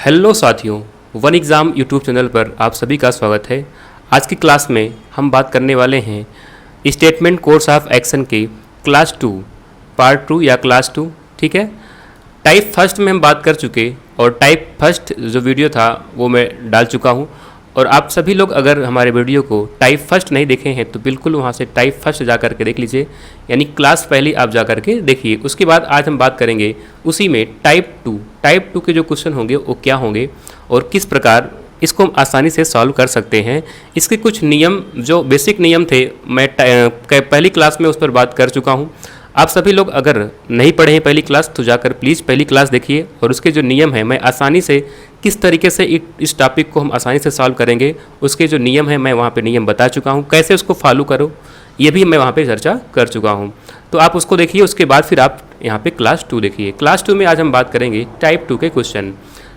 Hello साथियों, one exam YouTube channel पर आप सभी का स्वागत है। आज की क्लास में हम बात करने वाले हैं स्टेटमेंट कोर्स ऑफ एक्शन के क्लास 2 पार्ट 2 या क्लास 2। ठीक है, टाइप फर्स्ट में हम बात कर चुके और टाइप फर्स्ट जो वीडियो था वो मैं डाल चुका हूँ। और आप सभी लोग अगर हमारे वीडियो को टाइप फर्स्ट नहीं देखे हैं तो बिल्कुल वहाँ से टाइप फर्स्ट जा कर के देख लीजिए, यानी क्लास पहली आप जा कर के देखिए। उसके बाद आज हम बात करेंगे उसी में टाइप 2 के जो क्वेश्चन होंगे वो क्या होंगे और किस प्रकार इसको हम आसानी से सॉल्व कर सकते हैं। इसके कुछ नियम, जो बेसिक नियम थे, मैं पहली क्लास में उस पर बात कर चुका हूँ। आप सभी लोग अगर नहीं पढ़े हैं पहली क्लास तो जाकर प्लीज़ पहली क्लास देखिए और उसके जो नियम हैं, मैं आसानी से किस तरीके से इस टॉपिक को हम आसानी से सॉल्व करेंगे, उसके जो नियम हैं मैं वहाँ पे नियम बता चुका हूँ। कैसे उसको फॉलो करो ये भी मैं वहाँ पे चर्चा कर चुका हूँ, तो आप उसको देखिए। उसके बाद फिर आप यहाँ पे क्लास 2 देखिए। क्लास 2 में आज हम बात करेंगे टाइप 2 के क्वेश्चन।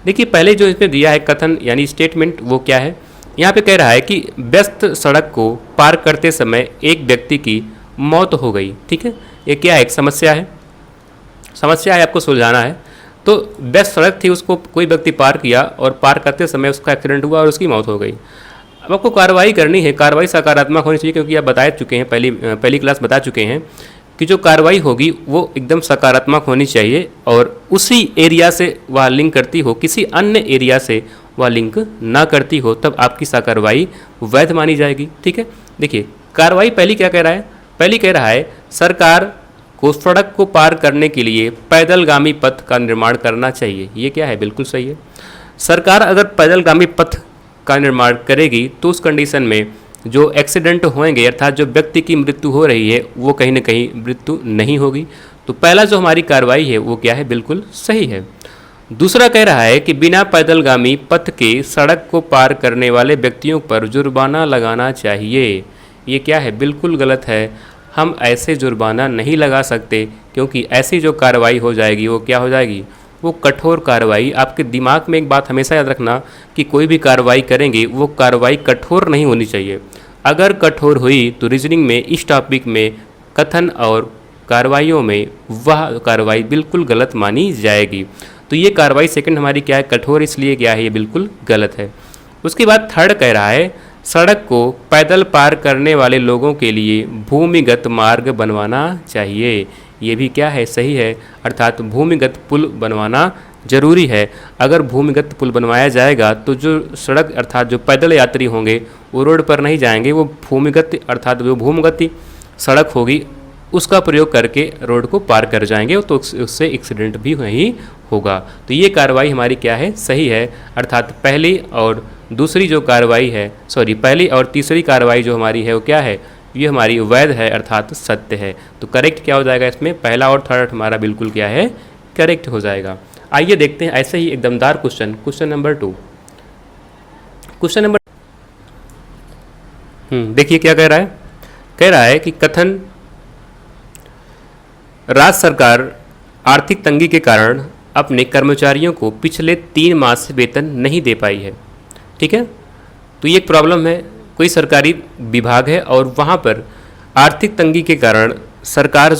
देखिए, पहले जो इसमें दिया है कथन यानी स्टेटमेंट, वो क्या है। यहाँ पे कह रहा है कि व्यस्त सड़क को पार करते समय एक व्यक्ति की मौत हो गई। ठीक है, ये क्या है, एक समस्या है, आपको सुलझाना है। तो व्यस्त सड़क थी, उसको कोई व्यक्ति पार किया और पार करते समय उसका एक्सीडेंट हुआ और उसकी मौत हो गई। अब आपको कार्रवाई करनी है। कार्रवाई सकारात्मक होनी चाहिए, क्योंकि आप बता चुके हैं, पहली क्लास बता चुके हैं कि जो कार्रवाई होगी वो एकदम सकारात्मक होनी चाहिए और उसी एरिया से वह लिंक करती हो, किसी अन्य एरिया से वह लिंक ना करती हो, तब आपकी कार्रवाई वैध मानी जाएगी। ठीक है, देखिए कार्रवाई पहली क्या कह रहा है। पहली कह रहा है सरकार को सड़क को पार करने के लिए पैदलगामी पथ का निर्माण करना चाहिए। ये क्या है, बिल्कुल सही है। सरकार अगर पैदलगामी पथ का निर्माण करेगी तो उस कंडीशन में जो एक्सीडेंट होंगे, अर्थात जो व्यक्ति की मृत्यु हो रही है, वो कहीं ना कहीं मृत्यु नहीं होगी। तो पहला जो हमारी कार्रवाई है वो क्या है, बिल्कुल सही है। दूसरा कह रहा है कि बिना पैदलगामी पथ के सड़क को पार करने वाले व्यक्तियों पर जुर्माना लगाना चाहिए। ये क्या है, बिल्कुल गलत है। हम ऐसे जुर्माना नहीं लगा सकते, क्योंकि ऐसी जो कार्रवाई हो जाएगी वो क्या हो जाएगी, वो कठोर कार्रवाई। आपके दिमाग में एक बात हमेशा याद रखना कि कोई भी कार्रवाई करेंगे वो कार्रवाई कठोर नहीं होनी चाहिए। अगर कठोर हुई तो रीजनिंग में, इस टॉपिक में, कथन और कार्रवाइयों में वह कार्रवाई बिल्कुल गलत मानी जाएगी। तो ये कार्रवाई सेकंड हमारी क्या है, कठोर, इसलिए क्या है, ये बिल्कुल गलत है। उसके बाद थर्ड कह रहा है सड़क को पैदल पार करने वाले लोगों के लिए भूमिगत मार्ग बनवाना चाहिए। ये भी क्या है, सही है, अर्थात भूमिगत पुल बनवाना जरूरी है। अगर भूमिगत पुल बनवाया जाएगा तो जो सड़क अर्थात जो पैदल यात्री होंगे वो रोड पर नहीं जाएंगे, वो भूमिगत अर्थात जो भूमिगत सड़क होगी उसका प्रयोग करके रोड को पार कर जाएंगे, तो उससे एक्सीडेंट भी नहीं होगा। तो ये कार्रवाई हमारी क्या है, सही है। अर्थात पहली और दूसरी जो कार्रवाई है, पहली और तीसरी कार्रवाई जो हमारी है वो क्या है, ये हमारी वैध है, अर्थात सत्य है। तो करेक्ट क्या हो जाएगा इसमें, पहला और थर्ड हमारा बिल्कुल क्या है, करेक्ट हो जाएगा। आइए देखते हैं ऐसे ही एक दमदार क्वेश्चन नंबर 2। क्वेश्चन नंबर देखिए क्या कह रहा है कि कथन राज्य सरकार आर्थिक तंगी के कारण अपने कर्मचारियों को पिछले 3 माह से वेतन नहीं दे पाई है। ठीक है, तो ये एक प्रॉब्लम है। कोई सरकारी विभाग है और वहाँ पर आर्थिक तंगी के कारण सरकार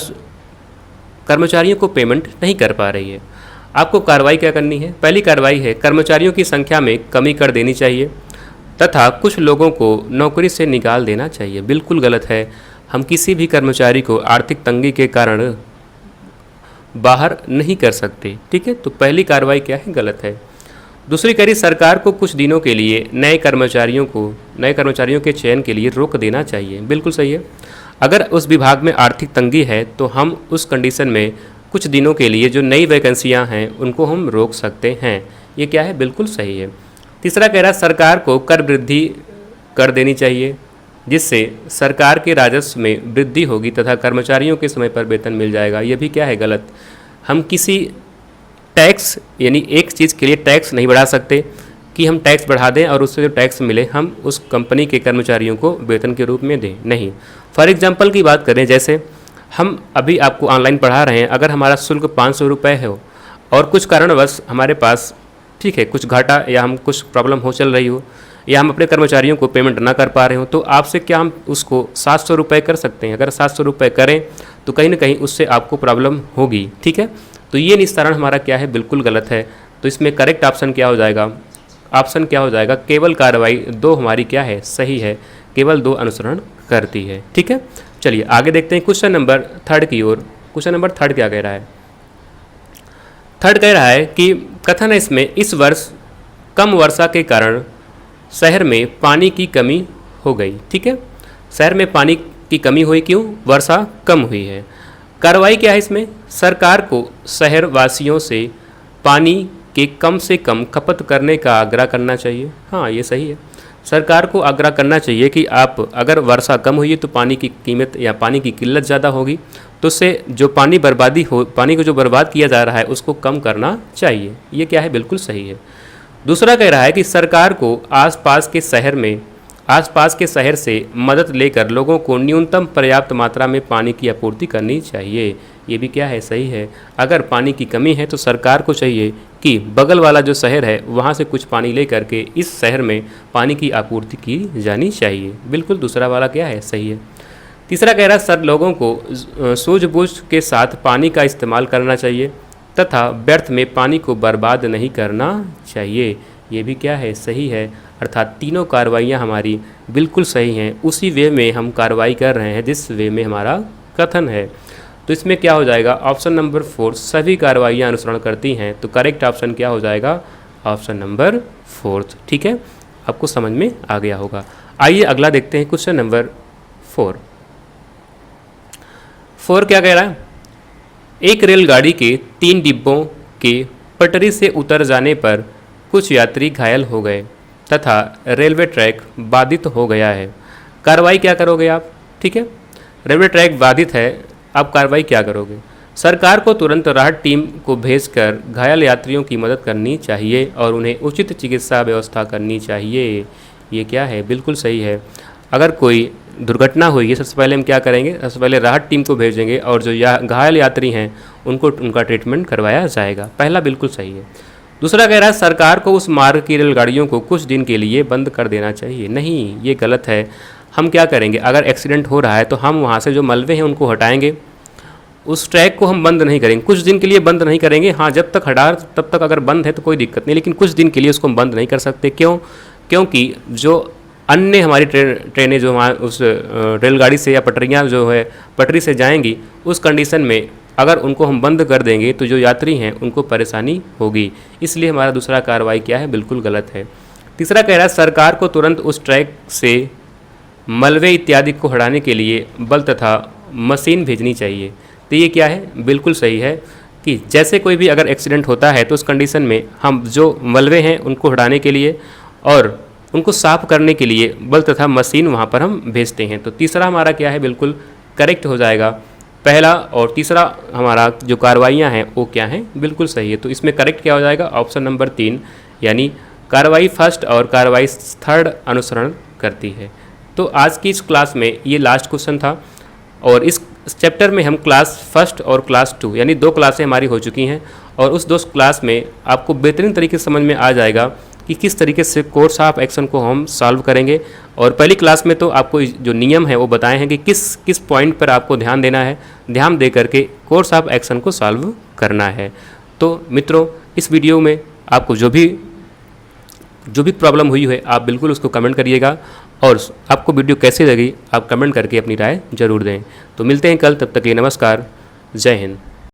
कर्मचारियों को पेमेंट नहीं कर पा रही है। आपको कार्रवाई क्या करनी है, पहली कार्रवाई है कर्मचारियों की संख्या में कमी कर देनी चाहिए तथा कुछ लोगों को नौकरी से निकाल देना चाहिए। बिल्कुल गलत है, हम किसी भी कर्मचारी को आर्थिक तंगी के कारण बाहर नहीं कर सकते। ठीक है, तो पहली कार्रवाई क्या है, गलत है। दूसरी कह रही सरकार को कुछ दिनों के लिए नए कर्मचारियों के चयन के लिए रोक देना चाहिए। बिल्कुल सही है। अगर उस विभाग में आर्थिक तंगी है तो हम उस कंडीशन में कुछ दिनों के लिए जो नई वैकेंसियां हैं उनको हम रोक सकते हैं। ये क्या है, बिल्कुल सही है। तीसरा कह रहा सरकार को कर वृद्धि कर देनी चाहिए, जिससे सरकार के राजस्व में वृद्धि होगी तथा कर्मचारियों के समय पर वेतन मिल जाएगा। ये भी क्या है, गलत। हम किसी टैक्स यानी एक चीज़ के लिए टैक्स नहीं बढ़ा सकते कि हम टैक्स बढ़ा दें और उससे जो टैक्स मिले हम उस कंपनी के कर्मचारियों को वेतन के रूप में दें, नहीं। फॉर एग्जांपल की बात करें, जैसे हम अभी आपको ऑनलाइन पढ़ा रहे हैं, अगर हमारा शुल्क 500 रुपये हो और कुछ कारणवश हमारे पास, ठीक है, कुछ घाटा या हम कुछ प्रॉब्लम हो चल रही हो या हम अपने कर्मचारियों को पेमेंट ना कर पा रहे हो, तो आपसे क्या हम उसको 700 रुपये कर सकते हैं। अगर 700 रुपये करें तो कहीं ना कहीं उससे आपको प्रॉब्लम होगी। ठीक है, तो ये निस्तारण हमारा क्या है, बिल्कुल गलत है। तो इसमें करेक्ट ऑप्शन क्या हो जाएगा? ऑप्शन क्या हो जाएगा? केवल कार्रवाई 2 हमारी क्या है? सही है, केवल 2 अनुसरण करती है। ठीक है, चलिए आगे देखते हैं क्वेश्चन नंबर 3 की ओर। क्वेश्चन नंबर 3 क्या कह रहा है? 3 कह रहा है कि कथन है इसमें, इस वर्ष कम वर्षा के कारण शहर में पानी की कमी हो गई। ठीक है, शहर में पानी की कमी हुई, क्यों? वर्षा कम हुई है। कार्रवाई क्या है इसमें? सरकार को शहर वासियों से पानी के कम से कम खपत करने का आग्रह करना चाहिए। हाँ, ये सही है, सरकार को आग्रह करना चाहिए कि आप अगर वर्षा कम हुई है तो पानी की कीमत या पानी की किल्लत ज़्यादा होगी, तो उससे जो पानी को जो बर्बाद किया जा रहा है उसको कम करना चाहिए। ये क्या है? बिल्कुल सही है। दूसरा कह रहा है कि सरकार को आसपास के शहर से मदद लेकर लोगों को न्यूनतम पर्याप्त मात्रा में पानी की आपूर्ति करनी चाहिए। ये भी क्या है? सही है। अगर पानी की कमी है तो सरकार को चाहिए कि बगल वाला जो शहर है वहाँ से कुछ पानी ले करके इस शहर में पानी की आपूर्ति की जानी चाहिए। बिल्कुल दूसरा वाला क्या है? सही है। तीसरा कह रहा है, सर लोगों को सूझबूझ के साथ पानी का इस्तेमाल करना चाहिए तथा व्यर्थ में पानी को बर्बाद नहीं करना चाहिए। ये भी क्या है? सही है। अर्थात तीनों कार्रवाइयाँ हमारी बिल्कुल सही हैं, उसी वे में हम कार्रवाई कर रहे हैं जिस वे में हमारा कथन है। तो इसमें क्या हो जाएगा? ऑप्शन नंबर 4 सभी कार्रवाइयाँ अनुसरण करती हैं। तो करेक्ट ऑप्शन क्या हो जाएगा? Option number 4। ठीक है, आपको समझ में आ गया होगा। आइए अगला देखते हैं क्वेश्चन नंबर 4। क्या कह रहा है? एक रेलगाड़ी के 3 डिब्बों के पटरी से उतर जाने पर कुछ यात्री घायल हो गए तथा रेलवे ट्रैक बाधित हो गया है। कार्रवाई क्या करोगे आप? ठीक है, रेलवे ट्रैक बाधित है, आप कार्रवाई क्या करोगे? सरकार को तुरंत राहत टीम को भेजकर घायल यात्रियों की मदद करनी चाहिए और उन्हें उचित चिकित्सा व्यवस्था करनी चाहिए। ये क्या है? बिल्कुल सही है। अगर कोई दुर्घटना हुई है, सबसे पहले हम क्या करेंगे? सबसे पहले राहत टीम को भेजेंगे और जो घायल यात्री हैं उनको उनका ट्रीटमेंट करवाया जाएगा। पहला बिल्कुल सही है। दूसरा कह रहा है, सरकार को उस मार्ग की रेलगाड़ियों को कुछ दिन के लिए बंद कर देना चाहिए। नहीं, ये गलत है। हम क्या करेंगे? अगर एक्सीडेंट हो रहा है तो हम वहाँ से जो मलबे हैं उनको हटाएंगे, उस ट्रैक को हम बंद नहीं करेंगे, कुछ दिन के लिए बंद नहीं करेंगे। हाँ, जब तक हटा तब तक अगर बंद है तो कोई दिक्कत नहीं, लेकिन कुछ दिन के लिए उसको हम बंद नहीं कर सकते। क्यों? क्योंकि जो अन्य हमारी ट्रेनें जो वहाँ उस रेलगाड़ी से या पटरियाँ जो है पटरी से जाएंगी, उस कंडीशन में अगर उनको हम बंद कर देंगे तो जो यात्री हैं उनको परेशानी होगी। इसलिए हमारा दूसरा कार्रवाई क्या है? बिल्कुल गलत है। तीसरा कह रहा है, सरकार को तुरंत उस ट्रैक से मलबे इत्यादि को हटाने के लिए बल तथा मशीन भेजनी चाहिए। तो ये क्या है? बिल्कुल सही है कि जैसे कोई भी अगर एक्सीडेंट होता है तो उस कंडीशन में हम जो मलबे हैं उनको हटाने के लिए और उनको साफ़ करने के लिए बल तथा मशीन वहाँ पर हम भेजते हैं। तो तीसरा हमारा क्या है? बिल्कुल करेक्ट हो जाएगा। पहला और तीसरा हमारा जो कार्रवाइयाँ हैं वो क्या हैं? बिल्कुल सही है। तो इसमें करेक्ट क्या हो जाएगा? ऑप्शन नंबर 3, यानी कार्रवाई फर्स्ट और कार्रवाई थर्ड अनुसरण करती है। तो आज की इस क्लास में ये लास्ट क्वेश्चन था और इस चैप्टर में हम क्लास फर्स्ट और क्लास 2 यानी 2 क्लासें हमारी हो चुकी हैं और उस 2 क्लास में आपको बेहतरीन तरीके से समझ में आ जाएगा कि किस तरीके से कोर्स ऑफ एक्शन को हम सॉल्व करेंगे। और पहली क्लास में तो आपको जो नियम है वो बताए हैं कि किस पॉइंट पर आपको ध्यान देना है, ध्यान दे करके कोर्स ऑफ एक्शन को सॉल्व करना है। तो मित्रों, इस वीडियो में आपको जो भी प्रॉब्लम हुई है आप बिल्कुल उसको कमेंट करिएगा और आपको वीडियो कैसी लगी आप कमेंट करके अपनी राय ज़रूर दें। तो मिलते हैं कल, तब तक के लिए नमस्कार, जय हिंद।